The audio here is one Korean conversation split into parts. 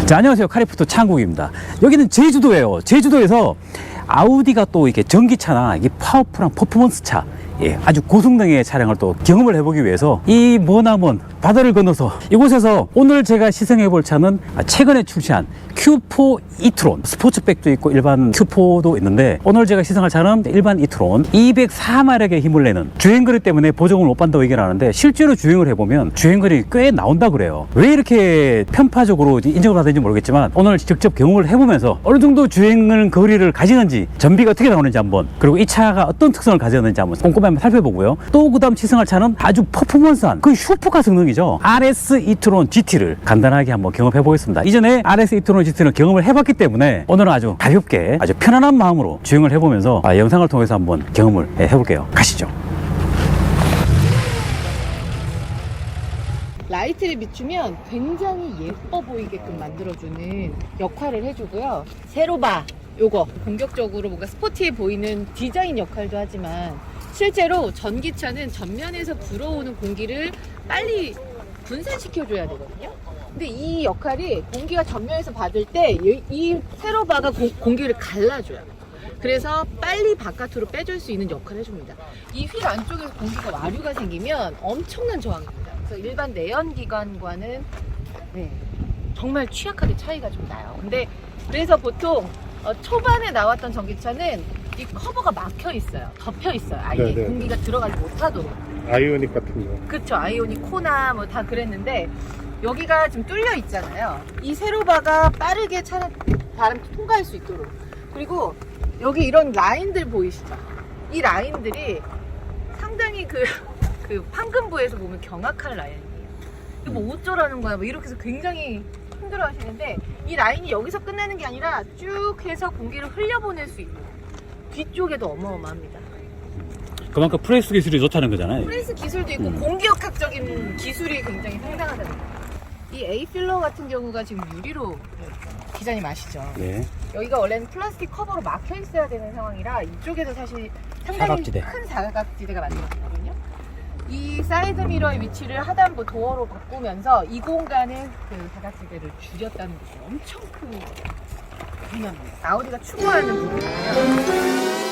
자, 안녕하세요. 카리포트 창국입니다. 여기는 제주도예요. 제주도에서 아우디가 또 이게 전기차나 이게 파워풀한 퍼포먼스 차, 아주 고성능의 차량을 또 경험을 해보기 위해서 이 머나먼 바다를 건너서 이곳에서 오늘 제가 시승해 볼 차는 최근에 출시한 Q4 이트론, 스포츠백도 있고 일반 Q4도 있는데, 오늘 제가 시승할 차는 일반 이트론 204마력의 힘을 내는, 주행거리 때문에 보조금을 못 받는다고 얘기를 하는데 실제로 주행을 해보면 주행거리 꽤 나온다 그래요. 왜 이렇게 편파적으로 인정을 받는지 모르겠지만 오늘 직접 경험을 해보면서 어느 정도 주행을 거리를 가지는지, 전비가 어떻게 나오는지 한번, 그리고 이 차가 어떤 특성을 가졌는지 한번 꼼꼼히 한번 살펴보고요. 또 그 다음 시승할 차는 아주 퍼포먼스한 그 슈퍼카 성능이죠. RS 이트론 GT를 간단하게 한번 경험해 보겠습니다. 이전에 RS 이트론 GT는 경험을 해봤기 때문에 오늘은 아주 가볍게 아주 편안한 마음으로 주행을 해보면서 영상을 통해서 한번 경험을 해볼게요. 가시죠. 라이트를 비추면 굉장히 예뻐 보이게끔 만들어주는 역할을 해주고요. 세로바, 요거 공격적으로 뭔가 스포티해 보이는 디자인 역할도 하지만, 실제로 전기차는 전면에서 불어오는 공기를 빨리 분산시켜줘야 되거든요. 근데 이 역할이, 공기가 전면에서 받을 때 이 세로바가 공기를 갈라줘요. 그래서 빨리 바깥으로 빼줄 수 있는 역할을 해줍니다. 이 휠 안쪽에서 공기가 와류가 생기면 엄청난 저항입니다. 그래서 일반 내연기관과는 정말 취약하게 차이가 좀 나요. 근데 그래서 보통 초반에 나왔던 전기차는 이 커버가 막혀 있어요. 덮여 있어요. 아예 공기가 들어가지 못하도록. 아이오닉 같은 거. 그쵸. 아이오닉 코나 뭐 다 그랬는데, 여기가 지금 뚫려 있잖아요. 이 세로바가 빠르게 바람 통과할 수 있도록. 그리고 여기 이런 라인들 보이시죠? 이 라인들이 상당히 그 판금부에서 보면 경악한 라인이에요. 이거 뭐 어쩌라는 거야? 뭐 이렇게 해서 굉장히 힘들어 하시는데, 이 라인이 여기서 끝나는 게 아니라 쭉 해서 공기를 흘려보낼 수 있고, 뒤쪽에도 어마어마합니다. 그만큼 프레스 기술이 좋다는 거잖아요. 프레스 기술도 있고 공기역학적인 기술이 굉장히 상당하다는 거예요. 이 A-필러 같은 경우가 지금 유리로, 기자님 아시죠? 네. 여기가 원래는 플라스틱 커버로 막혀 있어야 되는 상황이라 이쪽에서 사실 상당히 사각지대. 큰 사각지대가 만들어졌거든요. 이 사이드 미러의 위치를 하단부 도어로 바꾸면서 이 공간의 그 사각지대를 줄였다는 것이 엄청 큰 변화입니다. 아우디가 추구하는 부분이에요.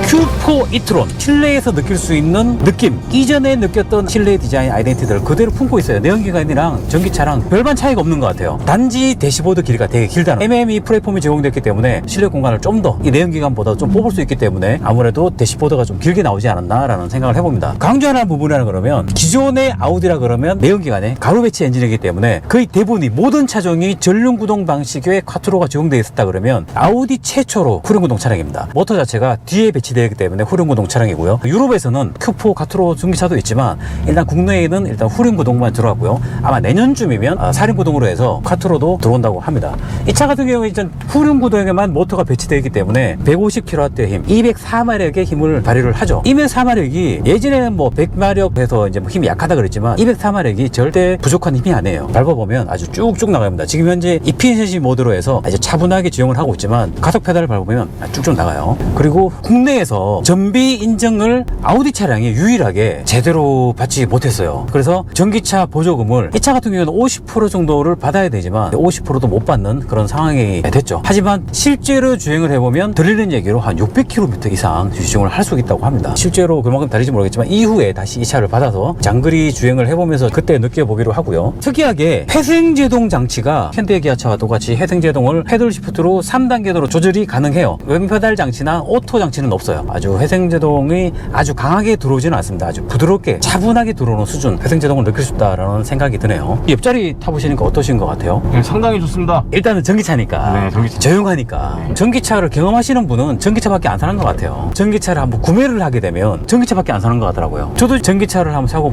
Q4 이트론, 실내에서 느낄 수 있는 느낌, 이전에 느꼈던 실내 디자인 아이덴티티를 그대로 품고 있어요. 내연기관이랑 전기차랑 별반 차이가 없는 것 같아요. 단지 대시보드 길이가 되게 길다는, MME 플랫폼이 제공됐기 때문에 실내 공간을 좀 더 이 내연기관보다 좀 뽑을 수 있기 때문에 아무래도 대시보드가 좀 길게 나오지 않았나라는 생각을 해봅니다. 강조하는 부분이라 그러면, 기존의 아우디라 그러면 내연기관에 가로 배치 엔진이기 때문에 거의 대부분이, 모든 차종이 전륜구동 방식의 쿼트로가 제공되어 있었다 그러면 아우디 최초로 후륜구동 차량입니다. 모터 자체가 뒤에 배치되기 때문에 후륜구동 차량이고요. 유럽에서는 Q4 쿼트로 전기차도 있지만 일단 국내에는 일단 후륜구동만 들어왔고요. 아마 내년쯤이면 사륜구동으로 해서 쿼트로도 들어온다고 합니다. 이 차 같은 경우에 이제 후륜구동에만 모터가 배치되어 있기 때문에 150kW의 힘, 204마력의 힘을 발휘를 하죠. 204마력이 예전에는 뭐 100마력에서 이제 뭐 힘이 약하다 그랬지만 204마력이 절대 부족한 힘이 아니에요. 밟아보면 아주 쭉쭉 나갑니다. 지금 현재 이피니시 모드로 해서 아주 차분하게 주행을 하고 있지만 가속 페달을 밟으면 쭉쭉 나가요. 그리고 국내에서 전비 인증을 아우디 차량이 유일하게 제대로 받지 못했어요. 그래서 전기차 보조금을, 이 차 같은 경우는 50% 정도를 받아야 되지만 50%도 못 받는 그런 상황이 됐죠. 하지만 실제로 주행을 해보면 들리는 얘기로 한 600km 이상 주행을 할 수 있다고 합니다. 실제로 그만큼 다를지 모르겠지만 이후에 다시 이 차를 받아서 장거리 주행을 해보면서 그때 느껴보기로 하고요. 특이하게 회생제동 장치가 현대 기아차와 똑같이 회생제동을 패들 시프트로 3단계로 조절이 가능해요. 왼페달 장치나 오토 장치는 없어요. 아주 회생제동이 아주 강하게 들어오지는 않습니다. 아주 부드럽게 차분하게 들어오는 수준 회생제동을 느낄 수 있다라는 생각이 드네요. 옆자리 타보시니까 어떠신 것 같아요? 네, 상당히 좋습니다. 일단은 전기차니까, 네, 전기차. 조용하니까. 전기차를 경험하시는 분은 전기차밖에 안 사는 것 같아요. 전기차를 한번 구매를 하게 되면 전기차밖에 안 사는 것 같더라고요. 저도 전기차를 한번 사고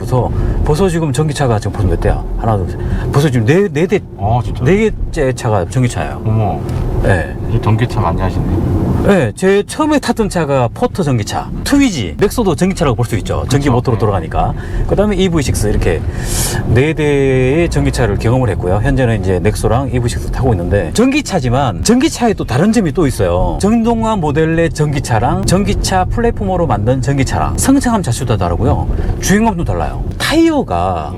벌써 지금 전기차가 지금 벌써 몇 대야? 하나, 둘, 셋. 벌써 지금 네 대, 진짜? 4개째 차가 전기차예요. 어머, 네. 전기차 많이 하시네. 네, 제 처음에 탔던 차가 포터 전기차, 트위지, 넥소도 전기차라고 볼 수 있죠. 전기 그쵸. 모터로 돌아가니까. 그 다음에 EV6 이렇게 4대의 전기차를 경험을 했고요. 현재는 이제 넥소랑 EV6 타고 있는데, 전기차지만 전기차에 또 다른 점이 또 있어요. 정동화 모델의 전기차랑 전기차 플랫폼으로 만든 전기차랑 성장함 자체도 다르고요. 주행감도 달라요. 타이어가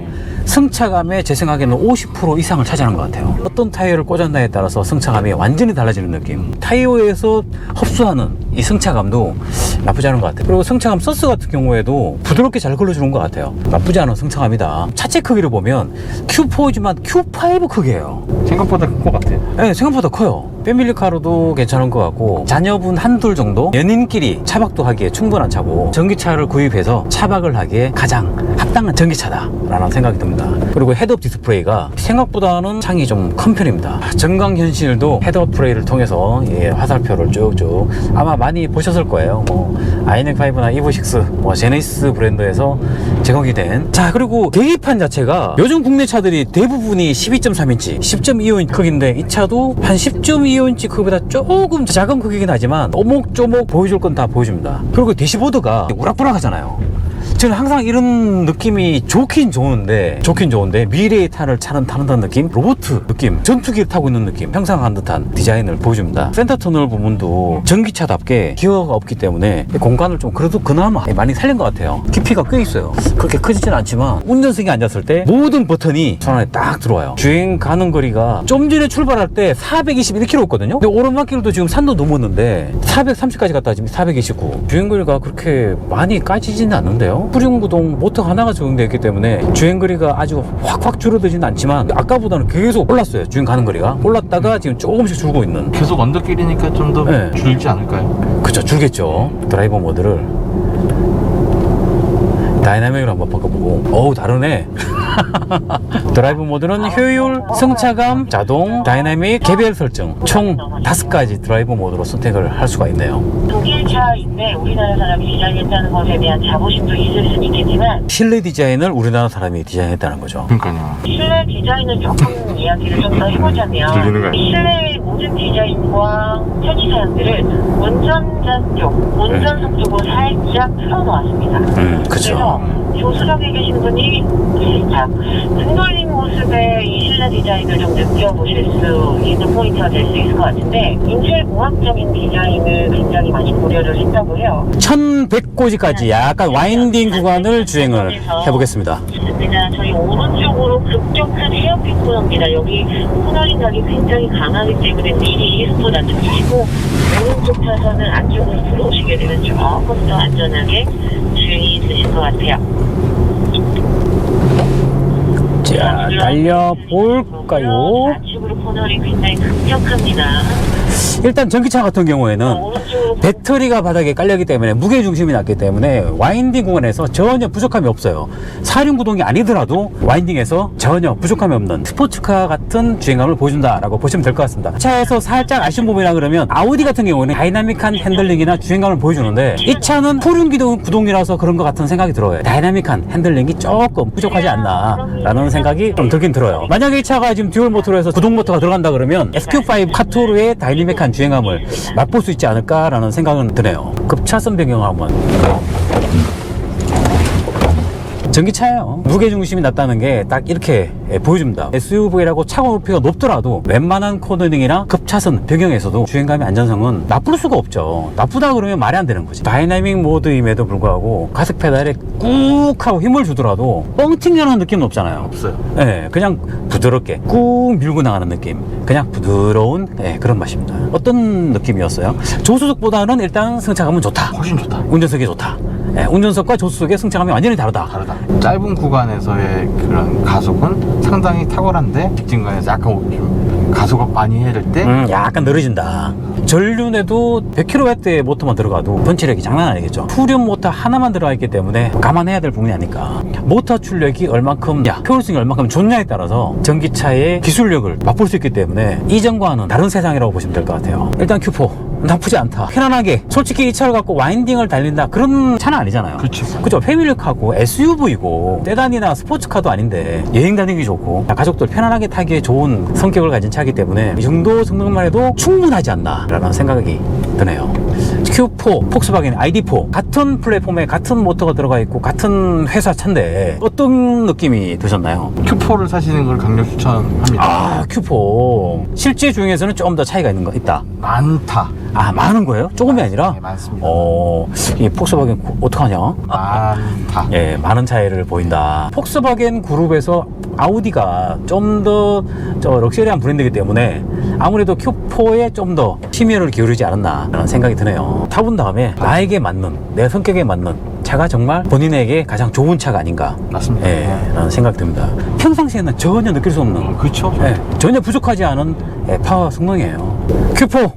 승차감에 제 생각에는 50% 이상을 차지하는 것 같아요. 어떤 타이어를 꽂았나에 따라서 승차감이 완전히 달라지는 느낌. 타이어에서 흡수하는 이 승차감도 나쁘지 않은 것 같아요. 그리고 승차감 서스 같은 경우에도 부드럽게 잘 걸러주는 것 같아요. 나쁘지 않은 승차감이다. 차체 크기를 보면 Q4이지만 Q5 크기예요. 생각보다 큰 것 같아요. 네, 생각보다 커요. 패밀리카로도 괜찮은 것 같고 자녀분 한둘 정도 연인끼리 차박도 하기에 충분한 차고 전기차를 구입해서 차박을 하기에 가장 합당한 전기차다 라는 생각이 듭니다. 그리고 헤드업 디스플레이가 생각보다는 창이 좀 큰 편입니다. 정강현실도 헤드업 플레이를 통해서 화살표를 쭉쭉 아마 많이 보셨을 거예요. 뭐 아이넥5나 EV6 뭐 제네시스 브랜드에서 제공이 된. 자, 그리고 계기판 자체가 요즘 국내 차들이 대부분이 12.3인치 10.25인치 크기인데 이 차도 한 10.25인치 크기보다 조금 작은 크기긴 하지만 오목조목 보여줄 건 다 보여줍니다. 그리고 대시보드가 우락부락하잖아요. 저는 항상 이런 느낌이 좋긴 좋은데 미래의 탄을 타는다는 느낌, 로봇 느낌, 전투기를 타고 있는 느낌 형상한 듯한 디자인을 보여줍니다. 센터 터널 부분도 전기차답게 기어가 없기 때문에 공간을 좀 그래도 그나마 많이 살린 것 같아요. 깊이가 꽤 있어요. 그렇게 크지는 않지만 운전석에 앉았을 때 모든 버튼이 손 안에 딱 들어와요. 주행 가는 거리가 좀 전에 출발할 때 421km였거든요. 근데 오르막길도 지금 산도 넘었는데 430까지 갔다 지금 429. 주행거리가 그렇게 많이 까지지는 않는데요. 후륜구동 모터 하나가 적용되어 있기 때문에 주행거리가 아주 확확 줄어들지는 않지만 아까보다는 계속 올랐어요. 주행 가는 거리가 올랐다가 지금 조금씩 줄고 있는. 계속 언덕길이니까 좀 더 네. 줄지 않을까요? 그쵸, 줄겠죠. 드라이버 모드를 다이나믹으로 한번 바꿔보고. 어우, 다르네. 드라이브 모드는 효율, 승차감, 자동, 다이나믹, 개별 설정 총 5가지 드라이브 모드로 선택을 할 수가 있네요. 독일차인데 우리나라 사람이 디자인했다는 것에 대한 자부심도 있을 수는 있겠지만 실내 디자인을 우리나라 사람이 디자인했다는 거죠. 그러니까요. 실내 디자인을 조금 이야기를 좀 더 해보자면 들리는 거예요. 실내 모든 디자인과 편의 사양들을 운전자 쪽, 운전석 쪽으로 살짝 틀어놓았습니다. 그쵸. 그래서 조수석에 계신 분이 살짝 등 돌린 모습의 이 실내 디자인을 좀 느껴보실 수 있는 포인트가 될 수 있을 것 같은데 인체공학적인 디자인을 굉장히 많이 고려를 했다고 해요. 1100고지까지 약간 와인딩 구간을 주행을 해보겠습니다. 좋습니다. 저희 오른쪽으로 급격한 헤어핀 코너입니다. 여기 코너링 각이 굉장히 강하기 때문에 미리 리스트 낮춰주시고 오른쪽 차선을 안쪽으로 들어오시게 되면 조금 더 안전하게 주행이 있으실 것 같아요. 자, 달려볼까요? 좌측으로 코너링 굉장히 급격합니다. 일단 전기차 같은 경우에는 오른쪽으로 배터리가 바닥에 깔려있기 때문에 무게중심이 낮기 때문에 와인딩 구간에서 전혀 부족함이 없어요. 사륜구동이 아니더라도 와인딩에서 전혀 부족함이 없는 스포츠카 같은 주행감을 보여준다라고 보시면 될 것 같습니다. 차에서 살짝 아쉬운 부분이라 그러면 아우디 같은 경우는 다이나믹한 핸들링이나 주행감을 보여주는데 이 차는 후륜구동이라서 그런 것 같은 생각이 들어요. 다이나믹한 핸들링이 조금 부족하지 않나 라는 생각이 좀 들긴 들어요. 만약에 이 차가 지금 듀얼 모터로 해서 구동 모터가 들어간다 그러면 SQ5 카토르의 다이나믹한 주행감을 맛볼 수 있지 않을까라는 생각은 드네요. 급차선 변경을 한번. 전기차예요. 무게중심이 낮다는 게 딱 이렇게 보여줍니다. SUV라고 차고 높이가 높더라도 웬만한 코너링이나 급차선 변경에서도 주행감의 안전성은 나쁠 수가 없죠. 나쁘다 그러면 말이 안 되는 거지. 다이나믹 모드임에도 불구하고 가속 페달에 꾹 하고 힘을 주더라도 뻥튀기하는 느낌은 없잖아요. 없어요. 네, 그냥 부드럽게 꾹 밀고 나가는 느낌. 그냥 부드러운 그런 맛입니다. 어떤 느낌이었어요? 조수석보다는 일단 승차감은 좋다. 훨씬 좋다. 운전석이 좋다. 운전석과 조수석의 승차감이 완전히 다르다. 짧은 구간에서의 그런 가속은 상당히 탁월한데 직진간에서 약간 좀 가속을 많이 해야 될 때 약간 느려진다. 전륜에도 100kW의 모터만 들어가도 펀치력이 장난 아니겠죠. 후륜 모터 하나만 들어가 있기 때문에 감안해야 될 부분이 아닐까. 모터 출력이 얼만큼, 효율성이 얼만큼 좋냐에 따라서 전기차의 기술력을 맛볼 수 있기 때문에 이전과는 다른 세상이라고 보시면 될 것 같아요. 일단 Q4 나쁘지 않다. 편안하게. 솔직히 이 차를 갖고 와인딩을 달린다 그런 차는 아니잖아요. 그죠? 패밀리카고 SUV고 세단이나 스포츠카도 아닌데 여행 다니기 좋고 가족들 편안하게 타기에 좋은 성격을 가진 차이기 때문에 이 정도 성능만 해도 충분하지 않나 라는 생각이 드네요. Q4, 폭스바겐 ID4 같은 플랫폼에 같은 모터가 들어가 있고 같은 회사 차인데 어떤 느낌이 드셨나요? Q4를 사시는 걸 강력 추천합니다. 아, Q4 실제 주행에서는 좀 더 차이가 있는 거 있다. 많다. 아, 많은 거예요? 조금이 아니라? 네, 많습니다. 이 폭스바겐 어떡하냐? 많다. 예, 많은 차이를 보인다. 폭스바겐 그룹에서 아우디가 좀 더 럭셔리한 브랜드이기 때문에 아무래도 Q4에 좀 더 심혈을 기울이지 않았나 라는 생각이 드네요. 타본 다음에 나에게 맞는, 내 성격에 맞는 차가 정말 본인에게 가장 좋은 차가 아닌가. 맞습니다. 예, 라는 생각이 듭니다. 평상시에는 전혀 느낄 수 없는, 그렇죠. 예, 전혀 부족하지 않은 파워 성능이에요. Q4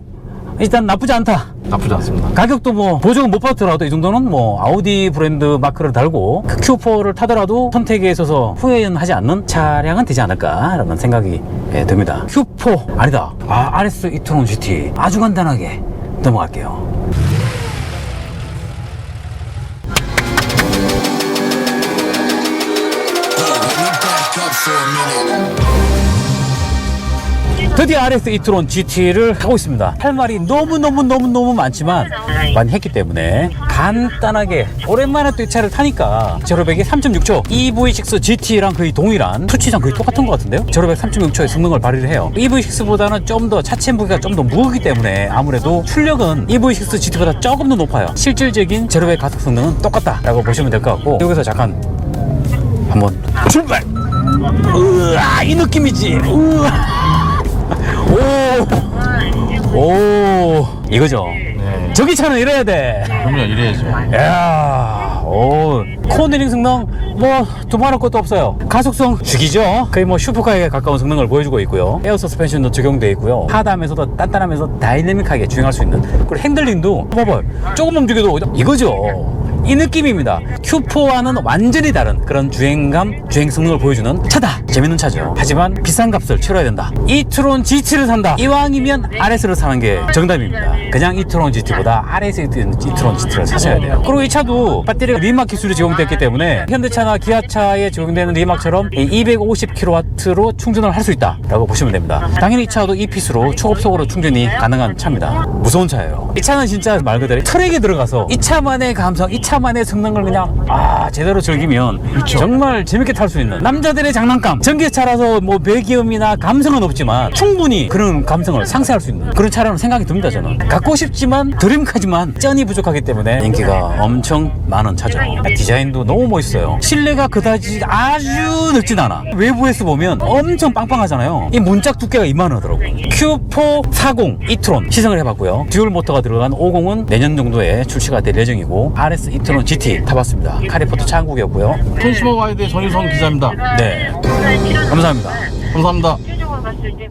일단 나쁘지 않다. 나쁘지 않습니다. 가격도 뭐 보조금 못 받더라도 이 정도는 뭐 아우디 브랜드 마크를 달고 그 Q4를 타더라도 선택에 있어서 후회는 하지 않는 차량은 되지 않을까라는 생각이 듭니다. Q4 아니다. RS e-tron GT 아주 간단하게 넘어갈게요. 드디어 RS e-tron GT를 타고 있습니다. 할 말이 너무 많지만 많이 했기 때문에 간단하게 오랜만에 또 이 차를 타니까 제로백이 3.6초 EV6 GT랑 거의 동일한 수치상 거의 똑같은 것 같은데요. 제로백 3.6초의 성능을 발휘를 해요. EV6보다는 좀 더 차체 무게가 좀 더 무겁기 때문에 아무래도 출력은 EV6 GT보다 조금 더 높아요. 실질적인 제로백 가속 성능은 똑같다라고 보시면 될 것 같고, 여기서 잠깐 한번 출발. 으아, 이 느낌이지. 으아. 오, 이거죠. 네. 저기 차는 이래야 돼. 그럼요, 이래야죠. 야, 코너링 성능 뭐 두말할 것도 없어요. 가속성 죽이죠. 거의 뭐 슈퍼카에 가까운 성능을 보여주고 있고요. 에어 서스펜션도 적용되어 있고요. 하다하면서도 단단하면서 다이내믹하게 주행할 수 있는, 그리고 핸들링도 봐봐요. 조금 움직여도 이거죠. 이 느낌입니다. Q4와는 완전히 다른 그런 주행감, 주행 성능을 보여주는 차다. 재밌는 차죠. 하지만 비싼 값을 치러야 된다. e-tron GT를 산다. 이왕이면 RS를 사는 게 정답입니다. 그냥 e-tron GT보다 RS e-tron GT를 사셔야 돼요. 그리고 이 차도 배터리가 리막 기술이 적용됐기 때문에 현대차나 기아차에 적용되는 리막처럼 250kW로 충전을 할 수 있다 라고 보시면 됩니다. 당연히 이 차도 ePS로 초급속으로 충전이 가능한 차입니다. 무서운 차예요. 이 차는 진짜 말 그대로 트랙에 들어가서 이 차만의 감성, 이 차만의 성능을 그냥 제대로 즐기면 정말 재밌게 탈 수 있는 남자들의 장난감. 전기차라서 뭐 배기음이나 감성은 없지만 충분히 그런 감성을 상쇄할 수 있는 그런 차라는 생각이 듭니다. 저는 갖고 싶지만 드림카지만 쩐이 부족하기 때문에 인기가 엄청 많은 차죠. 디자인도 너무 멋있어요. 실내가 그다지 아주 넓진 않아. 외부에서 보면 엄청 빵빵하잖아요. 이 문짝 두께가 이만하더라고요. Q4 40 e-tron 시승을 해봤고요. 듀얼 모터가 들어간 50은 내년 정도에 출시가 될 예정이고, RS e-tron GT 타봤습니다. 카리포트 차 한국이었고요. 톤시버 와이드의 전유성 기자입니다. 네, 감사합니다. 감사합니다. 최종을 봤을 때